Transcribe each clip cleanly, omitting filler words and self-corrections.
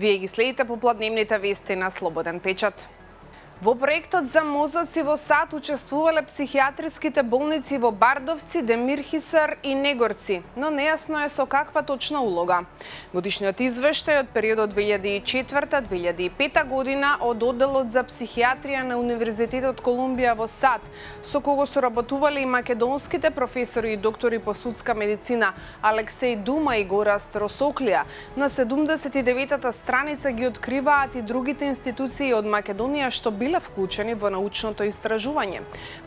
Вие ги следите по пладневните вести на Слободен печат. Во проектот за мозоци во САД учествувале психијатриските болници во Бардовци, Демирхисар и Негорци, но нејасно е со каква точна улога. Годишниот извештај од периодот 2004-2005 година од Одделот за психијатрија на Универзитетот Колумбија во САД, со кого соработувале и македонските професори и доктори по судска медицина Алексеј Дума и Гораст Росоклија, на 79-та страница ги откриваат и другите институции од Македонија што биле вклучени во научното истражување.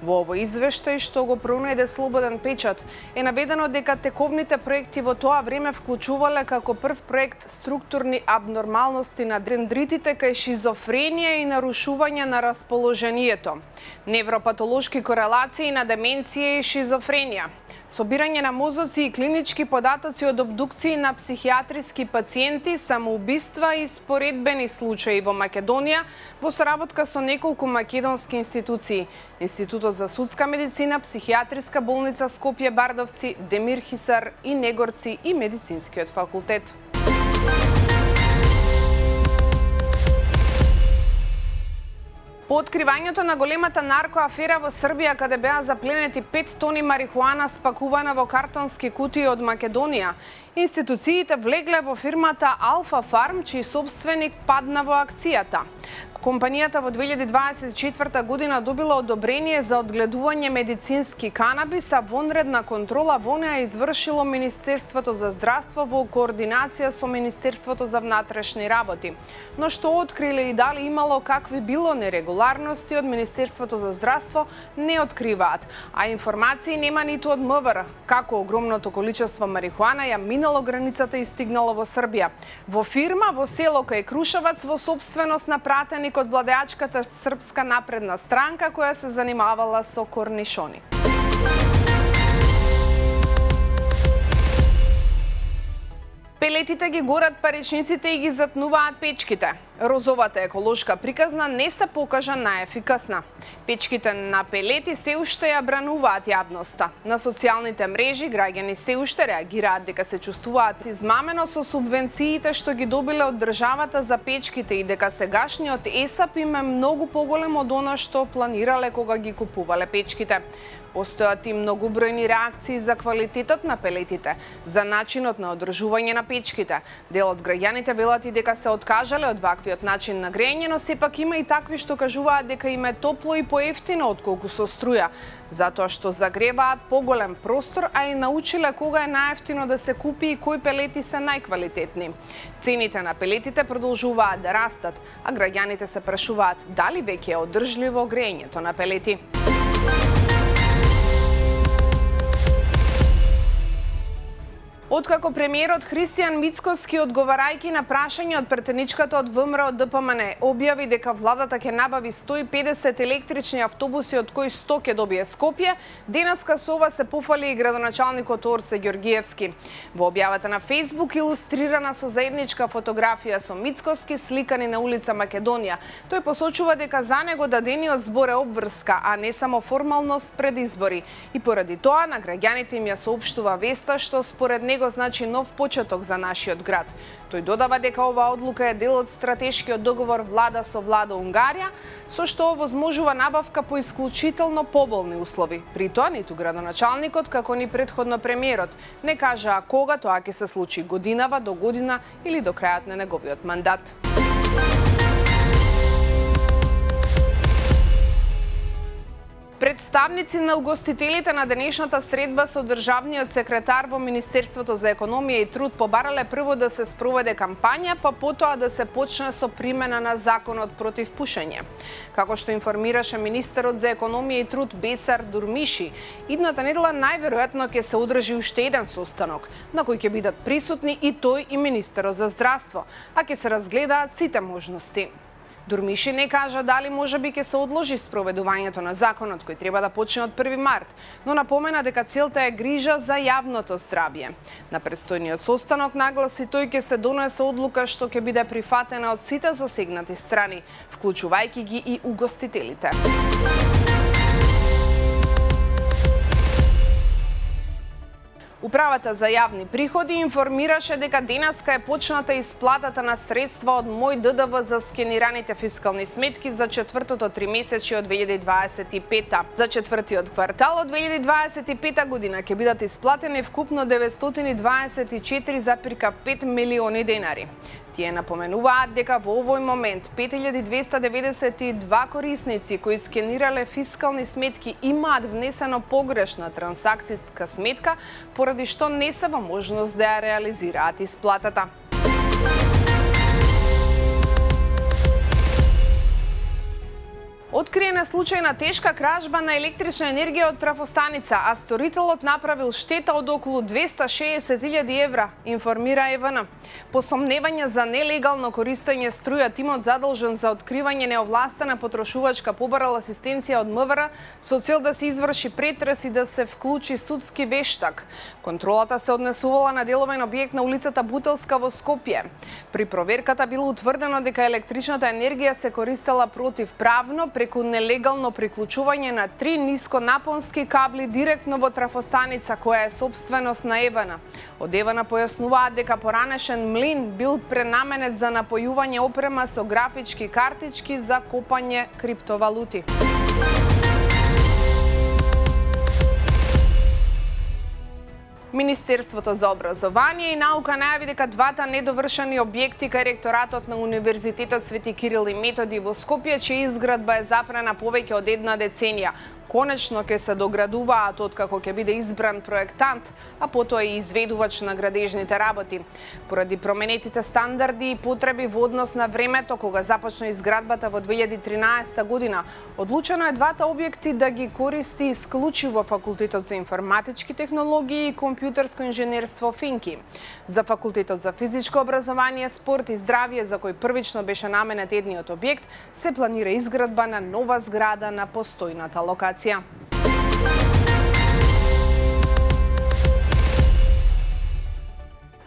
Во овој извештај што го пронајде Слободен печат е наведено дека тековните проекти во тоа време вклучувале како прв проект структурни абнормалности на дендритите кај шизофренија и нарушување на расположението, невропатолошки корелации на деменција и шизофренија, собирање на мозоци и клинички податоци од обдукции на психијатриски пациенти, самоубиства и споредбени случаи во Македонија во соработка со неколку македонски институции: Институтот за судска медицина, Психијатриска болница Скопје Бардовци, Демирхисар и Негорци и Медицинскиот факултет. По откривањето на големата наркоафера во Србија, каде беа запленети 5 тони марихуана спакувана во картонски кутии од Македонија, институциите влегле во фирмата Алфа Фарм, чиј собственик падна во акцијата. Компанијата во 2024 година добила одобрение за одгледување медицински канабис, а вонредна контрола во неа извршило Министерството за здравство во координација со Министерството за внатрешни работи. Но што откриле и дали имало какви било нерегуларности од Министерството за здравство не откриваат, а информации нема ниту од МВР како огромното количество марихуана ја минало границата и стигнало во Србија. Во фирма во село кај Крушевац во собственост на пратеник од владеачката Српска напредна странка која се занимавала со корнишони. Пелетите ги горат паричниците и ги затнуваат печките. Розовата еколошка приказна не се покажа најефикасна. Печките на пелети се уште ја брануваат јавноста. На социјалните мрежи граѓани се уште реагираат дека се чувствуваат измамено со субвенциите што ги добиле од државата за печките и дека сегашниот ЕСАП им е многу поголем од она што планирале кога ги купувале печките. Постојат и многубројни реакции за квалитетот на пелетите, за начинот на одржување на печките. Дел од граѓаните велат и дека се откажале од ваквиот начин на грејење, но сепак има и такви што кажуваат дека им е топло и поевтино отколку со струја, затоа што загреваат поголем простор, а и научиле кога е наевтино да се купи и кои пелети се најквалитетни. Цените на пелетите продолжуваат да растат, а граѓаните се прашуваат дали веќе е одржливо грејењето на пелети. Откако премиерот Христијан Мицкоски, одговарајќи на прашање од претеничката од ВМРО ДПМН, објави дека владата ќе набави 150 електрични автобуси, од кои 100 ќе добие Скопје, денеска со ова се пофали и градоначалникот Орце Ѓоргиевски. Во објавата на Фејсбук, илустрирана со заедничка фотографија со Мицкоски сликани на улица Македонија, тој посочува дека за него дадениот збор е обврска, а не само формалност пред избори. И поради тоа на граѓаните им ја соопштува веста што според него значи нов почеток за нашиот град. Тој додава дека оваа одлука е дел од стратешкиот договор влада со влада Унгарија, со што овозможува набавка по исклучително поволни услови. При тоа ниту градоначалникот, како ни претходно премиерот, не кажаа кога тоа ќе се случи, годинава до година или до крајот на неговиот мандат. Представници на угостителите на денешната средба со државниот секретар во Министерството за економија и труд побарале прво да се спроведе кампања, па потоа да се почне со примена на законот против пушење. Како што информираше министерот за економија и труд Бесар Дурмиши, идната недела најверојатно ќе се одржи уште еден состанок, на кој ќе бидат присутни и тој и министерот за здравство, а ќе се разгледаат сите можности. Дурмиши не кажа дали можеби ќе се одложи спроведувањето на законот кој треба да почне од 1 март, но напомена дека целта е грижа за јавното здравје. На предстојниот состанок нагласи тој ќе се донесе одлука што ќе биде прифатена од сите засегнати страни, вклучувајќи ги и угостителите. Управата за јавни приходи информираше дека денеска е почната исплатата на средства од Мој ДДВ за скенираните фискални сметки за четвртото тримесечие од 2025. За четвртиот квартал од 2025 година ќе бидат исплатени вкупно 924,5 милиони денари. Тие напоменуваат дека во овој момент 5292 корисници кои скенирале фискални сметки имаат внесено погрешна трансакцијска сметка, поради што не се во можност да ја реализираат исплатата. Откриена случај на тешка кражба на електрична енергија од трафостаница, а сторителот направил штета од околу 260.000 евра, информира ЕВН. По сомневање за нелегално користење струја, тимот задолжен за откривање неовластена потрошувачка побарал асистенција од МВР со цел да се изврши претрес и да се вклучи судски вештак. Контролата се однесувала на деловен објект на улицата Бутелска во Скопје. При проверката било утврдено дека електричната енергија се користела противправно преку нелегално приклучување на 3 нисконапонски кабли директно во трафостаница која е сопственост на ЕВН. Од ЕВН појаснуваат дека поранешен млин бил пренаменет за напојување опрема со графички картички за копање криптовалути. Министерството за образование и наука најави дека двата недовршени објекти кај ректоратот на Универзитетот Свети Кирил и Методи во Скопје, чија изградба е запрена повеќе од една деценија, конечно ќе се доградуваат откако ќе биде избран проектант, а потоа и изведувач на градежните работи. Поради променетите стандарди и потреби во однос на времето кога започна изградбата во 2013 година, одлучено е двата објекти да ги користи исклучиво Факултетот за информатички технологии и компјутерско инженерство ФИНКИ. За Факултетот за физичко образование, спорт и здравје, за кој првично беше наменет едниот објект, се планира изградба на нова зграда на постојната локација.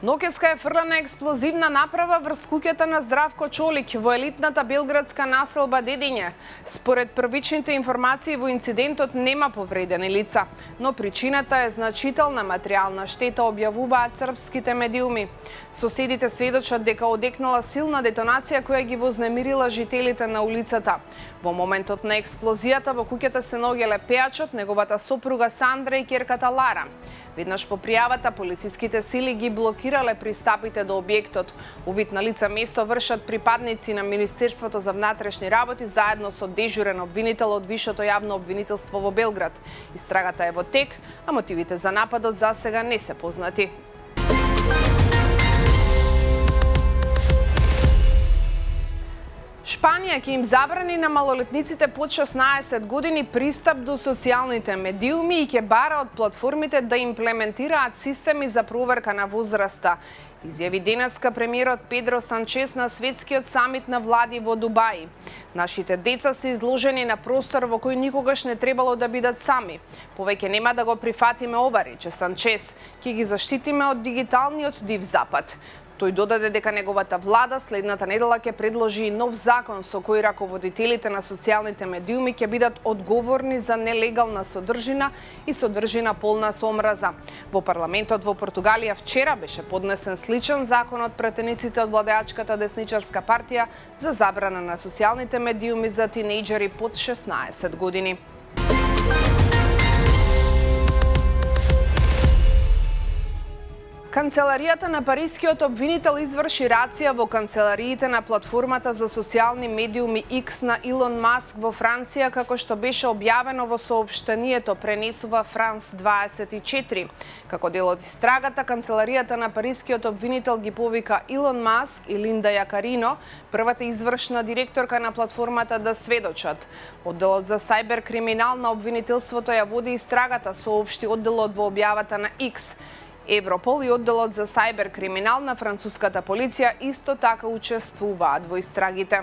Ноќеска е фрлена експлозивна направа врз куќата на Здравко Чолик во елитната белградска населба Дедиње. Според првичните информации во инцидентот нема повредени лица, но причината е значителна материјална штета, објавуваат српските медиуми. Соседите сведочат дека одекнала силна детонација која ги вознемирила жителите на улицата. Во моментот на експлозијата во куќата се наоѓале пејачот, неговата сопруга Сандра и ќерката Лара. Веднаш по пријавата, полициските сили ги блокирале пристапите до објектот. Увид на лица место вршат припадници на Министерството за внатрешни работи заедно со дежурен обвинител од Вишето јавно обвинителство во Белград. Истрагата е во тек, а мотивите за нападот засега не се познати. Шпанија ќе им забрани на малолетниците под 16 години пристап до социјалните медиуми и ќе бара од платформите да имплементираат системи за проверка на возраста. Изјави денеска премиерот Педро Санчес на светскиот самит на влади во Дубај. Нашите деца се изложени на простор во кој никогаш не требало да бидат сами. Повеќе нема да го прифатиме ова, рече Санчес. Ќе ги заштитиме од дигиталниот див запад. Тој додаде дека неговата влада следната недела ќе предложи и нов закон со кој раководителите на социјалните медиуми ќе бидат одговорни за нелегална содржина и содржина полна со омраза. Во парламентот во Португалија вчера беше поднесен сличен закон од претениците од владеачката десничарска партија за забрана на социјалните медиуми за тинејџери под 16 години. Канцеларијата на парискиот обвинител изврши рација во канцелариите на платформата за социјални медиуми X на Илон Маск во Франција, како што беше објавено во соопштението, пренесува Франс 24. Како дел од истрагата, канцеларијата на парискиот обвинител ги повика Илон Маск и Линда Јакарино, првата извршна директорка на платформата, да сведочат. Одделот за сајбер криминал на обвинителството ја води истрагата, соопшти одделот во објавата на X. Европол и одделот за сајбер криминал на француската полиција исто така учествуваат во истрагите.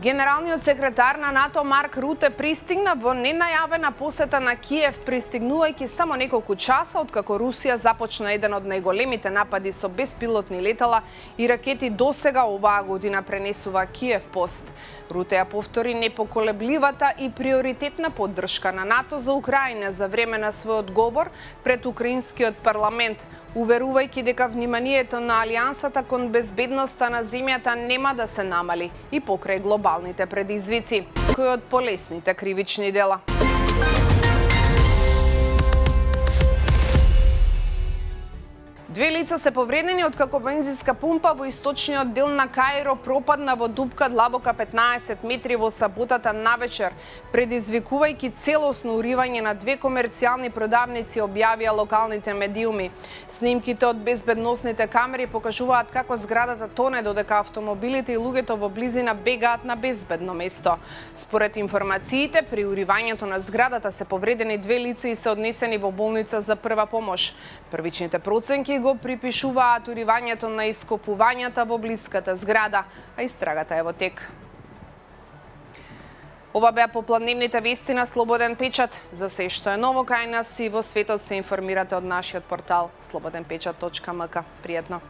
Генералниот секретар на НАТО Марк Руте пристигна во ненајавена посета на Киев, пристигнувајќи само неколку часа откако Русија започна еден од најголемите напади со беспилотни летала и ракети досега оваа година, пренесува Киев пост. Руте ја повтори непоколебливата и приоритетна поддршка на НАТО за Украина за време на својот говор пред украинскиот парламент, уверувајќи дека вниманието на алијансата кон безбедноста на земјата нема да се намали и покрај глобалните предизвици, кои од полесните кривични дела. Две лица се повредени откако бензинска пумпа во источниот дел на Каиро пропадна во дупка длабока 15 метри во саботата навечер, предизвикувајќи целосно уривање на две комерцијални продавници, објавија локалните медиуми. Снимките од безбедносните камери покажуваат како зградата тоне додека автомобилите и луѓето во близина бегаат на безбедно место. Според информациите, при уривањето на зградата се повредени две лица и се однесени во болница за прва помош. Првичните проценки го припишуваат уривањето на ископувањата во блиската зграда, а истрагата е во тек. Ова беа попладневните вести на Слободен печат. За се што е ново кај нас и во светот се информирате од нашиот портал slobodnpečat.mk. Пријатно!